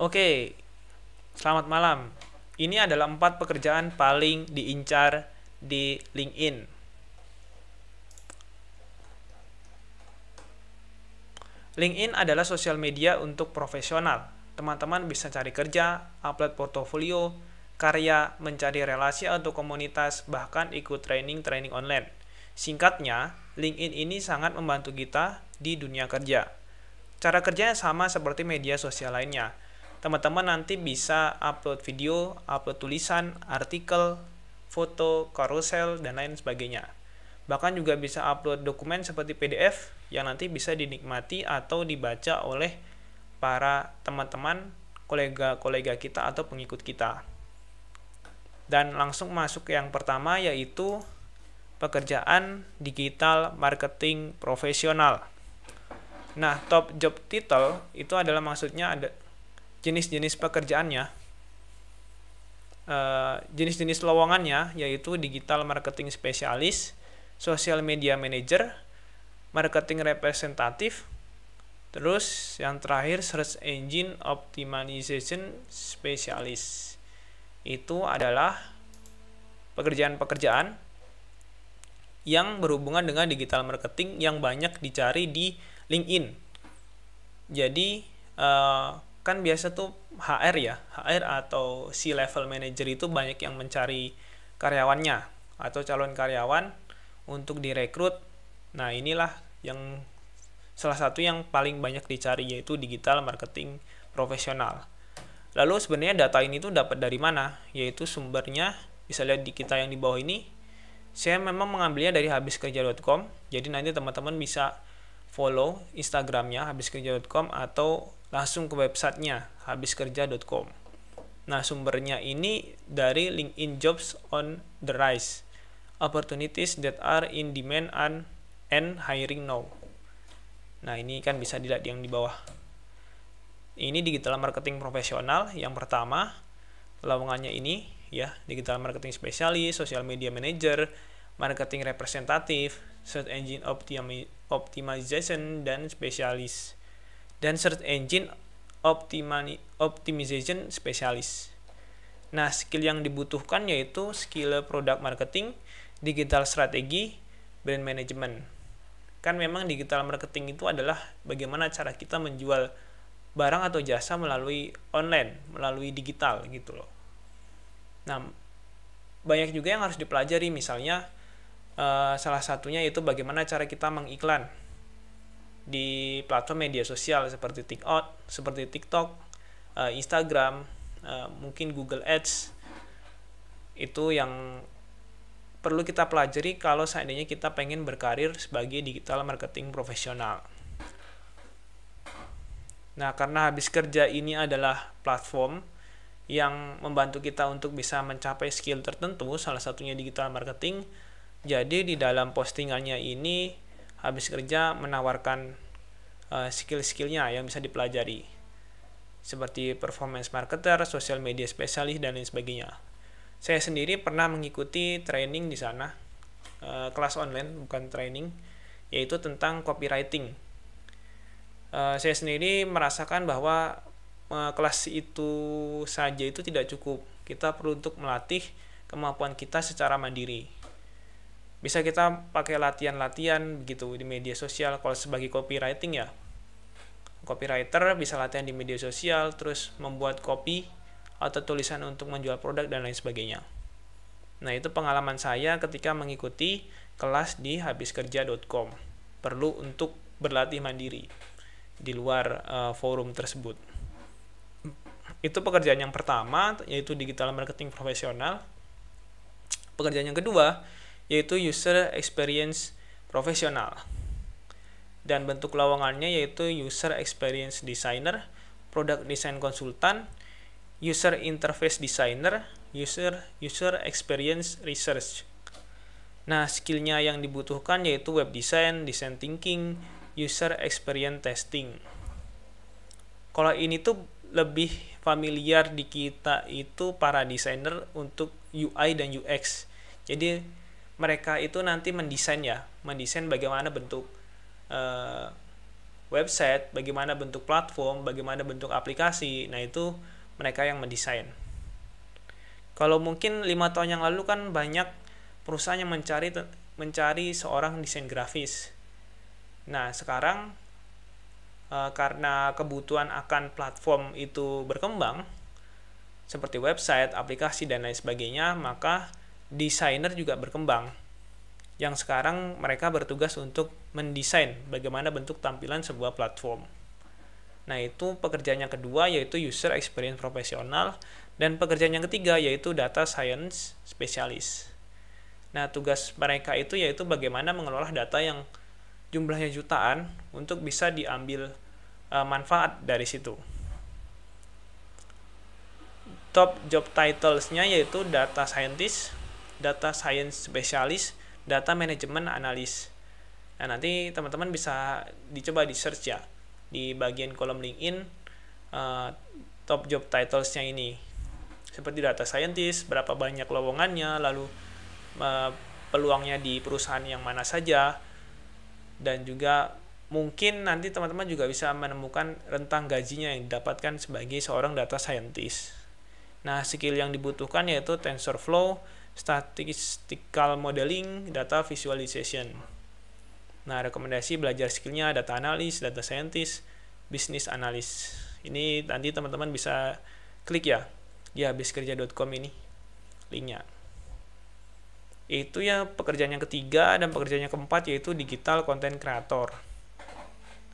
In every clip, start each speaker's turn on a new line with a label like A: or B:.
A: Oke, selamat malam. Ini adalah 4 pekerjaan paling diincar di LinkedIn. LinkedIn adalah sosial media untuk profesional. Teman-teman bisa cari kerja, upload portofolio, karya, mencari relasi atau komunitas, bahkan ikut training-training online. Singkatnya, LinkedIn ini sangat membantu kita di dunia kerja. Cara kerjanya sama seperti media sosial lainnya. Teman-teman nanti bisa upload video, upload tulisan, artikel, foto, carousel, dan lain sebagainya. Bahkan juga bisa upload dokumen seperti PDF yang nanti bisa dinikmati atau dibaca oleh para teman-teman, kolega-kolega kita atau pengikut kita. Dan langsung masuk ke yang pertama, yaitu pekerjaan digital marketing profesional. Nah, top job title itu adalah maksudnya ada jenis-jenis pekerjaannya, jenis-jenis lowongannya, yaitu digital marketing spesialis, social media manager, marketing representatif, terus yang terakhir search engine optimization specialist. Itu adalah pekerjaan-pekerjaan yang berhubungan dengan digital marketing yang banyak dicari di LinkedIn. Jadi kan biasa tuh HR ya, HR atau C-level manager itu banyak yang mencari karyawannya atau calon karyawan untuk direkrut. Nah, inilah yang salah satu yang paling banyak dicari, yaitu digital marketing profesional. Lalu sebenarnya data ini tuh dapat dari mana? Yaitu sumbernya bisa lihat di kita yang di bawah ini. Saya memang mengambilnya dari habiskerja.com. Jadi nanti teman-teman bisa follow Instagramnya habiskerja.com atau langsung ke websitenya habiskerja.com. Nah, sumbernya ini dari LinkedIn Jobs on the Rise, opportunities that are in demand and hiring now. Nah, ini kan bisa dilihat yang di bawah. Ini digital marketing profesional yang pertama, lowongannya ini ya, digital marketing spesialis, social media manager, marketing representatif, search engine optimization dan spesialis, dan search engine optimization spesialis. Nah, skill yang dibutuhkan yaitu skill product marketing, digital strategi, brand management. Kan memang digital marketing itu adalah bagaimana cara kita menjual barang atau jasa melalui online, melalui digital gitu loh. Nah, banyak juga yang harus dipelajari, misalnya salah satunya yaitu bagaimana cara kita mengiklan di platform media sosial seperti TikTok, Instagram, mungkin Google Ads. Itu yang perlu kita pelajari kalau seandainya kita pengen berkarir sebagai digital marketing profesional. Nah, karena Habis Kerja ini adalah platform yang membantu kita untuk bisa mencapai skill tertentu, salah satunya digital marketing. Jadi di dalam postingannya ini Habis Kerja menawarkan skill-skillnya yang bisa dipelajari, seperti performance marketer, social media spesialis, dan lain sebagainya. Saya sendiri pernah mengikuti training di sana, kelas online bukan training, yaitu tentang copywriting. Saya sendiri merasakan bahwa kelas itu saja itu tidak cukup. Kita perlu untuk melatih kemampuan kita secara mandiri. Bisa kita pakai latihan-latihan begitu di media sosial. Kalau sebagai copywriting ya, copywriter bisa latihan di media sosial, terus membuat copy atau tulisan untuk menjual produk dan lain sebagainya. Nah, itu pengalaman saya ketika mengikuti kelas di habiskerja.com. Perlu untuk berlatih mandiri di luar forum tersebut. Itu pekerjaan yang pertama, yaitu digital marketing profesional. Pekerjaan yang kedua yaitu user experience profesional, dan bentuk lowongannya yaitu user experience designer, product design konsultan, user interface designer, user experience research. Nah, skillnya yang dibutuhkan yaitu web design, design thinking, user experience testing. Kalau ini tuh lebih familiar di kita itu para desainer untuk UI dan UX. Jadi mereka itu nanti mendesain bagaimana bentuk website, bagaimana bentuk platform, bagaimana bentuk aplikasi. Nah, itu mereka yang mendesain. Kalau mungkin 5 tahun yang lalu kan banyak perusahaan yang mencari seorang desain grafis. Nah, sekarang karena kebutuhan akan platform itu berkembang, seperti website, aplikasi, dan lain sebagainya, maka desainer juga berkembang. Yang sekarang mereka bertugas untuk mendesain bagaimana bentuk tampilan sebuah platform. Nah, itu pekerjaan yang kedua, yaitu user experience profesional. Dan pekerjaan yang ketiga, yaitu data science specialist. Nah, tugas mereka itu yaitu bagaimana mengelola data yang jumlahnya jutaan untuk bisa diambil manfaat dari situ. Top job titles-nya yaitu data scientist, data science specialist, data management analyst. Nah, nanti teman-teman bisa dicoba di search ya di bagian kolom LinkedIn top job titles-nya ini. Seperti data scientist, berapa banyak lowongannya, lalu peluangnya di perusahaan yang mana saja, dan juga mungkin nanti teman-teman juga bisa menemukan rentang gajinya yang didapatkan sebagai seorang data scientist. Nah, skill yang dibutuhkan yaitu TensorFlow, statistical modeling, data visualization. Nah, rekomendasi belajar skillnya data analis, data scientist, business analyst. Ini nanti teman-teman bisa klik ya di habiskerja.com ini linknya. Itu ya pekerjaan yang ketiga, dan pekerjaan yang keempat yaitu digital content creator.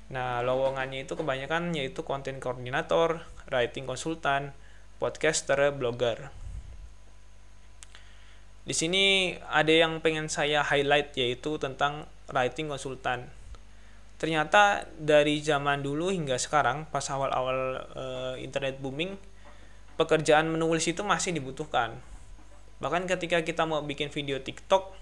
A: Nah, lowongannya itu kebanyakan yaitu content coordinator, writing konsultan, podcaster, blogger. Di sini ada yang pengen saya highlight yaitu tentang writing konsultan. Ternyata dari zaman dulu hingga sekarang, pas awal-awal internet booming, pekerjaan menulis itu masih dibutuhkan. Bahkan ketika kita mau bikin video TikTok,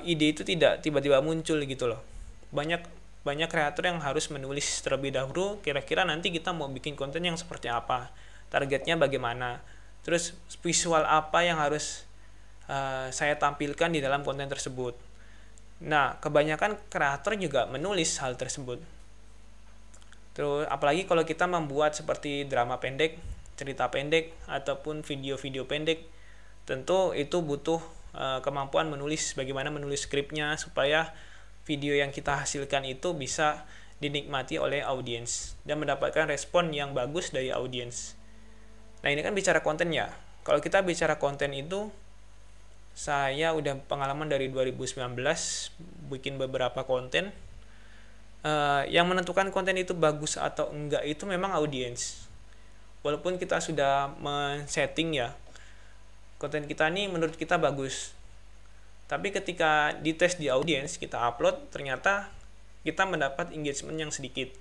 A: ide itu tidak tiba-tiba muncul gitu loh. Banyak kreator yang harus menulis terlebih dahulu, kira-kira nanti kita mau bikin konten yang seperti apa, targetnya bagaimana, terus visual apa yang harus saya tampilkan di dalam konten tersebut. Nah, kebanyakan kreator juga menulis hal tersebut. Terus apalagi kalau kita membuat seperti drama pendek, cerita pendek, ataupun video-video pendek, tentu itu butuh kemampuan menulis, bagaimana menulis skripnya supaya video yang kita hasilkan itu bisa dinikmati oleh audiens dan mendapatkan respon yang bagus dari audiens. Nah, ini kan bicara konten ya. Kalau kita bicara konten itu, saya udah pengalaman dari 2019 bikin beberapa konten. Yang menentukan konten itu bagus atau enggak itu memang audiens. Walaupun kita sudah men-setting ya, konten kita ini menurut kita bagus, tapi ketika dites di audiens, kita upload, ternyata kita mendapat engagement yang sedikit.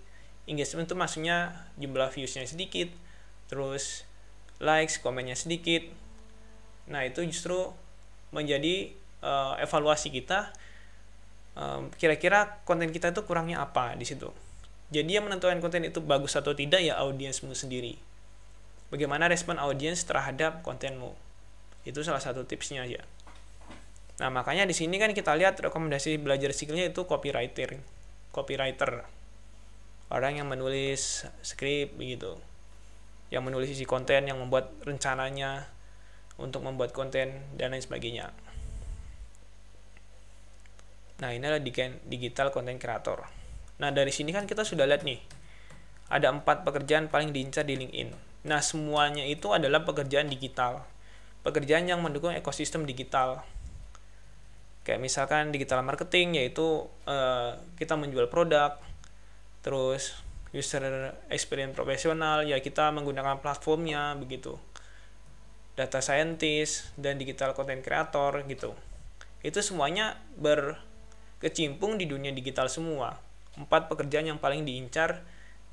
A: Engagement itu maksudnya jumlah views-nya sedikit, terus likes, komennya sedikit. Nah, itu justru menjadi evaluasi kita, kira-kira konten kita itu kurangnya apa di situ. Jadi yang menentukan konten itu bagus atau tidak ya audiensmu sendiri. Bagaimana respon audiens terhadap kontenmu. Itu salah satu tipsnya aja. Nah, makanya di sini kan kita lihat rekomendasi belajar skillnya itu copywriter. Orang yang menulis skrip begitu. Yang menulis isi konten, yang membuat rencananya untuk membuat konten dan lain sebagainya. Nah, ini adalah digital content creator. Nah, dari sini kan kita sudah lihat nih, ada 4 pekerjaan paling diincar di LinkedIn. Nah, semuanya itu adalah pekerjaan digital. Pekerjaan yang mendukung ekosistem digital. Kayak misalkan digital marketing, yaitu kita menjual produk. Terus user experience profesional, ya kita menggunakan platformnya begitu. Data scientist dan digital content creator gitu. Itu semuanya berkecimpung di dunia digital semua. 4 pekerjaan yang paling diincar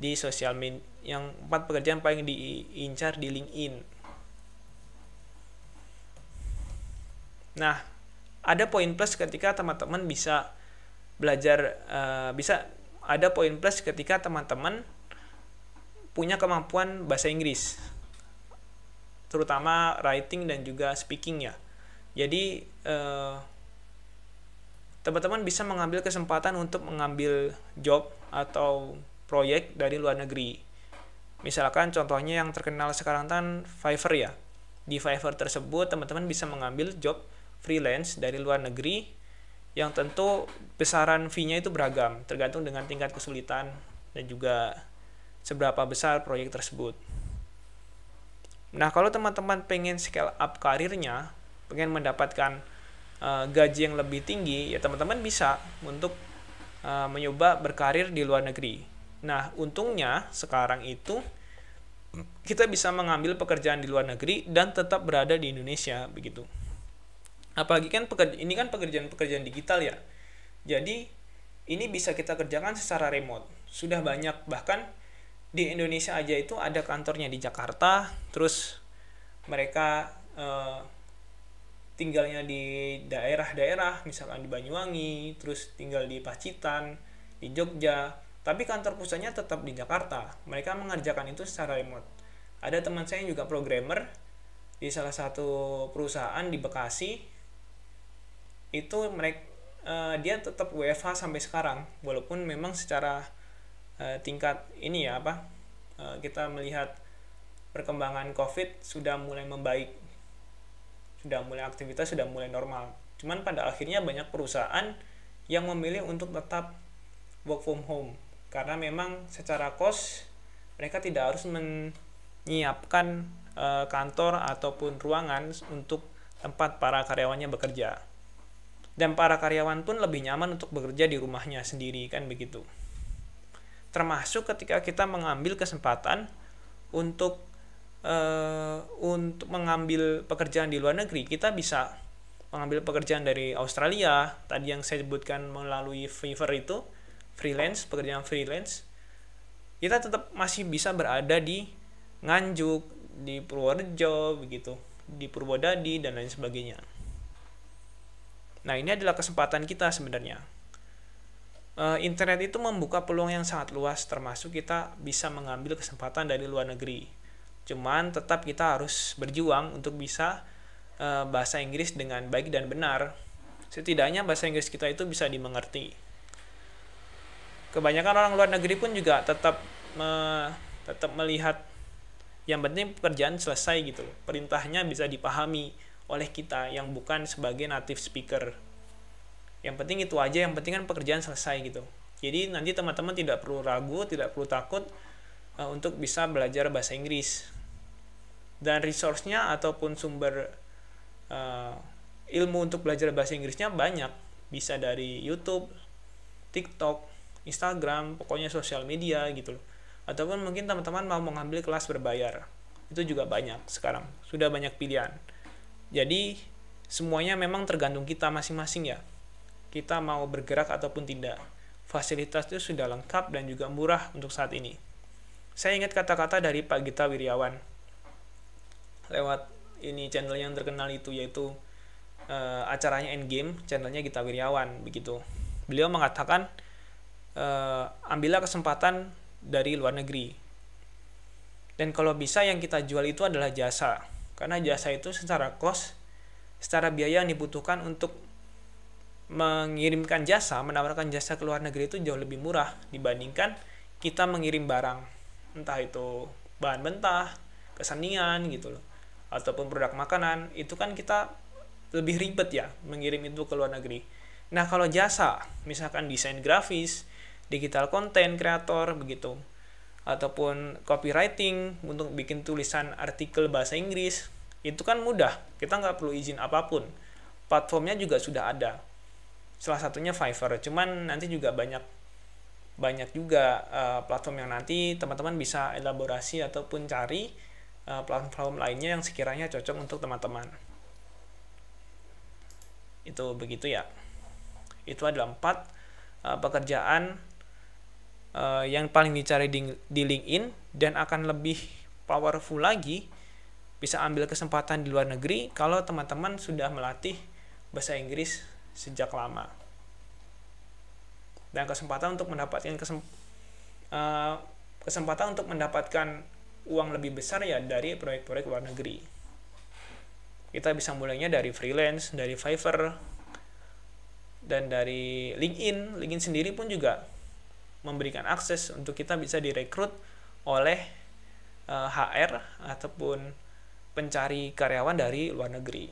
A: di sosial media, yang 4 pekerjaan paling diincar di LinkedIn. Nah, ada poin plus ketika teman-teman bisa belajar, ada poin plus ketika teman-teman punya kemampuan bahasa Inggris, terutama writing dan juga speaking ya. Jadi teman-teman bisa mengambil kesempatan untuk mengambil job atau proyek dari luar negeri. Misalkan contohnya yang terkenal sekarang kan Fiverr ya. Di Fiverr tersebut teman-teman bisa mengambil job freelance dari luar negeri yang tentu besaran fee-nya itu beragam, tergantung dengan tingkat kesulitan dan juga seberapa besar proyek tersebut. Nah, kalau teman-teman pengen scale up karirnya, pengen mendapatkan gaji yang lebih tinggi, ya teman-teman bisa untuk mencoba berkarir di luar negeri. Nah, untungnya sekarang itu kita bisa mengambil pekerjaan di luar negeri dan tetap berada di Indonesia begitu. Apalagi kan ini kan pekerjaan digital ya. Jadi ini bisa kita kerjakan secara remote. Sudah banyak, bahkan di Indonesia aja itu ada kantornya di Jakarta, terus mereka tinggalnya di daerah-daerah, misalkan di Banyuwangi, terus tinggal di Pacitan, di Jogja, tapi kantor pusatnya tetap di Jakarta. Mereka mengerjakan itu secara remote. Ada teman saya yang juga programmer di salah satu perusahaan di Bekasi. Itu dia tetap WFH sampai sekarang, walaupun memang secara tingkat ini ya kita melihat perkembangan COVID sudah mulai membaik, sudah mulai aktivitas sudah mulai normal. Cuman pada akhirnya banyak perusahaan yang memilih untuk tetap work from home karena memang secara cost mereka tidak harus menyiapkan kantor ataupun ruangan untuk tempat para karyawannya bekerja. Dan para karyawan pun lebih nyaman untuk bekerja di rumahnya sendiri, kan begitu. Termasuk ketika kita mengambil kesempatan untuk mengambil pekerjaan di luar negeri, kita bisa mengambil pekerjaan dari Australia, tadi yang saya sebutkan melalui Fiverr itu, pekerjaan freelance. Kita tetap masih bisa berada di Nganjuk, di Purworejo, begitu, di Purwodadi dan lain sebagainya. Nah, ini adalah kesempatan kita sebenarnya. Internet itu membuka peluang yang sangat luas, termasuk kita bisa mengambil kesempatan dari luar negeri. Cuman tetap kita harus berjuang untuk bisa bahasa Inggris dengan baik dan benar. Setidaknya bahasa Inggris kita itu bisa dimengerti. Kebanyakan orang luar negeri pun juga tetap melihat yang penting pekerjaan selesai gitu. Perintahnya bisa dipahami oleh kita yang bukan sebagai native speaker. Yang penting itu aja, yang penting kan pekerjaan selesai gitu. Jadi nanti teman-teman tidak perlu ragu, tidak perlu takut untuk bisa belajar bahasa Inggris. Dan resource-nya ataupun sumber ilmu untuk belajar bahasa Inggrisnya banyak. Bisa dari YouTube, TikTok, Instagram, pokoknya sosial media gitu loh. Ataupun mungkin teman-teman mau mengambil kelas berbayar. Itu juga banyak sekarang. Sudah banyak pilihan. Jadi semuanya memang tergantung kita masing-masing ya. Kita mau bergerak ataupun tidak. Fasilitas itu sudah lengkap dan juga murah untuk saat ini. Saya ingat kata-kata dari Pak Gita Wirjawan lewat ini channel yang terkenal itu, yaitu acaranya Endgame, channelnya Gita Wirjawan begitu. Beliau mengatakan ambillah kesempatan dari luar negeri. Dan kalau bisa yang kita jual itu adalah jasa. Karena jasa itu secara cost, secara biaya yang dibutuhkan untuk mengirimkan jasa, menawarkan jasa ke luar negeri itu jauh lebih murah dibandingkan kita mengirim barang. Entah itu bahan mentah, kesenian gitu loh, ataupun produk makanan, itu kan kita lebih ribet ya mengirim itu ke luar negeri. Nah, kalau jasa, misalkan desain grafis, digital content creator begitu, ataupun copywriting untuk bikin tulisan artikel bahasa Inggris, itu kan mudah, kita nggak perlu izin apapun, platformnya juga sudah ada, salah satunya Fiverr. Cuman nanti juga banyak juga platform yang nanti teman-teman bisa elaborasi ataupun cari platform lainnya yang sekiranya cocok untuk teman-teman. Itu begitu ya. Itu adalah 4 pekerjaan yang paling dicari di LinkedIn, dan akan lebih powerful lagi bisa ambil kesempatan di luar negeri kalau teman-teman sudah melatih bahasa Inggris sejak lama. Dan kesempatan untuk mendapatkan kesempatan untuk mendapatkan uang lebih besar ya dari proyek-proyek luar negeri. Kita bisa mulainya dari freelance, dari Fiverr, Dan dari LinkedIn sendiri pun juga memberikan akses untuk kita bisa direkrut oleh HR ataupun pencari karyawan dari luar negeri.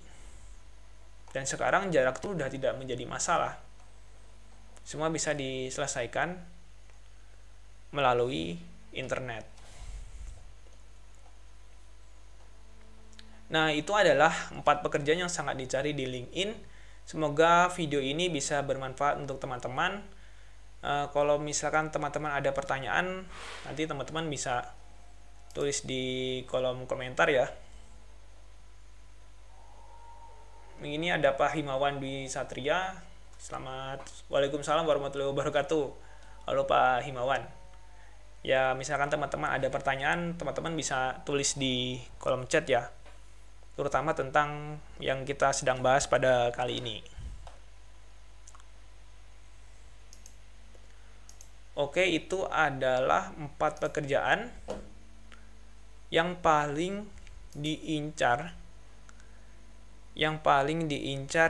A: Dan sekarang jarak itu sudah tidak menjadi masalah. Semua bisa diselesaikan melalui internet. Nah, itu adalah 4 pekerjaan yang sangat dicari di LinkedIn. Semoga video ini bisa bermanfaat untuk teman-teman. Kalau misalkan teman-teman ada pertanyaan, nanti teman-teman bisa tulis di kolom komentar ya. Ini ada Pak Himawan Dwi Satria. Selamat. Waalaikumsalam warahmatullahi wabarakatuh. Halo Pak Himawan. Ya, misalkan teman-teman ada pertanyaan, teman-teman bisa tulis di kolom chat ya. Terutama tentang yang kita sedang bahas pada kali ini. Oke, itu adalah 4 pekerjaan yang paling diincar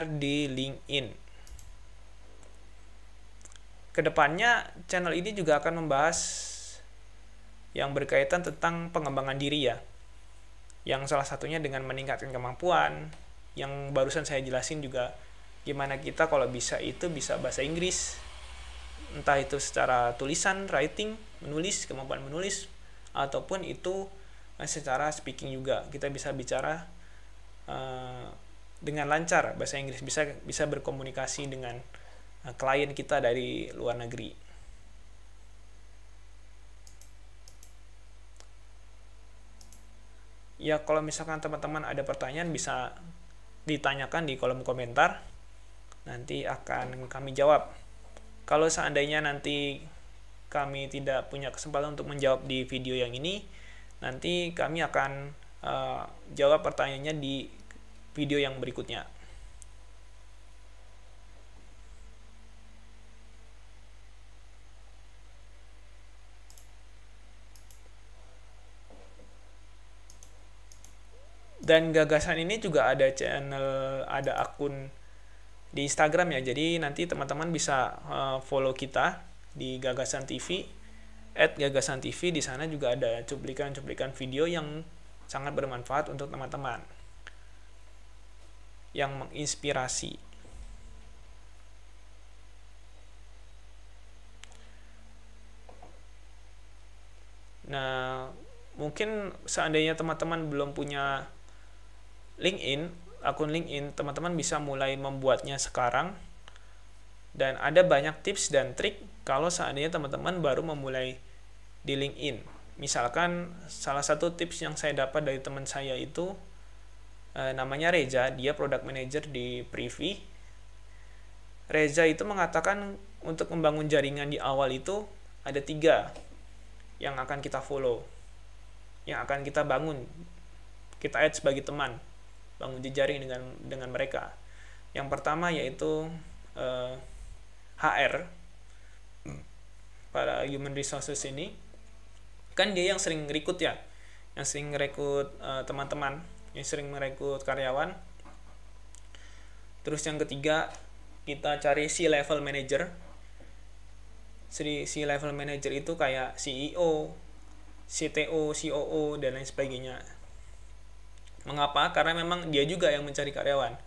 A: di LinkedIn. Kedepannya channel ini juga akan membahas yang berkaitan tentang pengembangan diri ya, yang salah satunya dengan meningkatkan kemampuan. Yang barusan saya jelasin juga gimana kita kalau bisa bahasa Inggris, entah itu secara tulisan, writing, menulis, kemampuan menulis, ataupun itu secara speaking juga. Kita bisa bicara dengan lancar bahasa Inggris, bisa berkomunikasi dengan klien kita dari luar negeri. Ya, kalau misalkan teman-teman ada pertanyaan bisa ditanyakan di kolom komentar, nanti akan kami jawab. Kalau seandainya nanti kami tidak punya kesempatan untuk menjawab di video yang ini, nanti kami akan jawab pertanyaannya di video yang berikutnya. Dan Gagasan ini juga ada channel, ada akun di Instagram ya. Jadi nanti teman-teman bisa follow kita di Gagasan TV, @gagasan.tv. Di sana juga ada cuplikan-cuplikan video yang sangat bermanfaat untuk teman-teman, yang menginspirasi. Nah, mungkin seandainya teman-teman belum punya akun LinkedIn, teman-teman bisa mulai membuatnya sekarang. Dan ada banyak tips dan trik kalau seandainya teman-teman baru memulai di LinkedIn. Misalkan salah satu tips yang saya dapat dari teman saya itu namanya Reza, dia product manager di Privy. Reza itu mengatakan untuk membangun jaringan di awal itu ada 3 yang akan kita follow, yang akan kita bangun, kita add sebagai teman, bangun jejaring dengan mereka. Yang pertama yaitu HR, para human resources ini, kan dia yang sering rekrut ya, yang sering merekrut teman-teman, yang sering merekrut karyawan. Terus yang ketiga, kita cari C-level manager. C-level manager itu kayak CEO, CTO, COO, dan lain sebagainya. Mengapa? Karena memang dia juga yang mencari karyawan.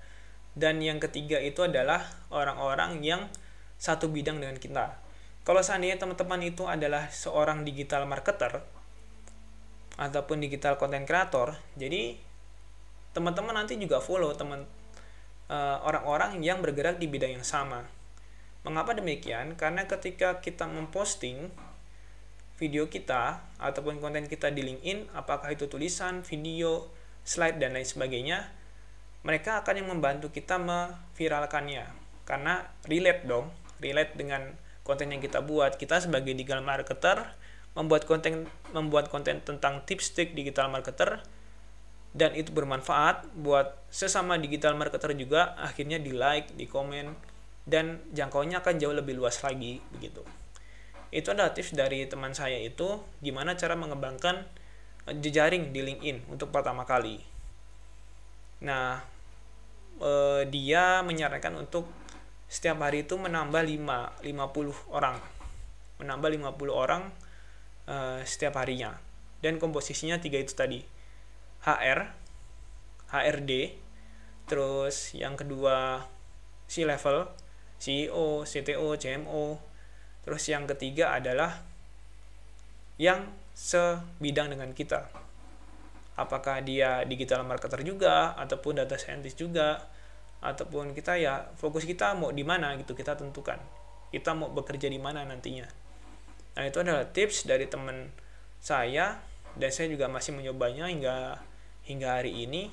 A: Dan yang ketiga itu adalah orang-orang yang satu bidang dengan kita. Kalau seandainya teman-teman itu adalah seorang digital marketer ataupun digital content creator, jadi teman-teman nanti juga follow orang-orang yang bergerak di bidang yang sama. Mengapa demikian? Karena ketika kita memposting video kita ataupun konten kita di LinkedIn, apakah itu tulisan, video, slide, dan lain sebagainya, mereka akan yang membantu kita memviralkannya. Karena relate dengan konten yang kita buat. Kita sebagai digital marketer membuat konten tentang tips-trik digital marketer, dan itu bermanfaat buat sesama digital marketer juga, akhirnya di like, di komen, dan jangkauannya akan jauh lebih luas lagi begitu. Itu adalah tips dari teman saya itu, gimana cara mengembangkan jejaring di LinkedIn untuk pertama kali. Nah, dia menyarankan untuk setiap hari itu menambah 50 orang. Menambah 50 orang setiap harinya. Dan komposisinya 3 itu tadi. HR, HRD, terus yang kedua C-level, CEO, CTO, CMO. Terus yang ketiga adalah yang sebidang dengan kita. Apakah dia digital marketer juga, ataupun data scientist juga, ataupun kita ya fokus kita mau di mana gitu, kita tentukan. Kita mau bekerja di mana nantinya. Nah, itu adalah tips dari teman saya, dan saya juga masih menyobanya hingga hari ini.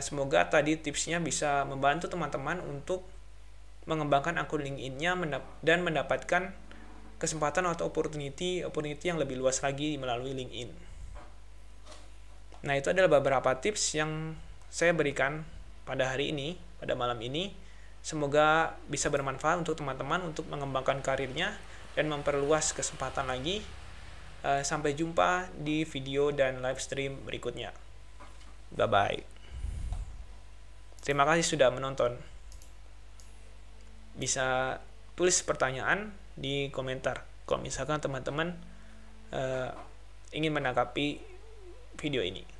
A: Semoga tadi tipsnya bisa membantu teman-teman untuk mengembangkan akun LinkedIn-nya dan mendapatkan kesempatan atau opportunity yang lebih luas lagi melalui LinkedIn. Nah, itu adalah beberapa tips yang saya berikan pada hari ini, pada malam ini. Semoga bisa bermanfaat untuk teman-teman untuk mengembangkan karirnya dan memperluas kesempatan lagi. Sampai jumpa di video dan live stream berikutnya. Bye-bye. Terima kasih sudah menonton. Bisa tulis pertanyaan di komentar kalau misalkan teman-teman ingin menanggapi video ini.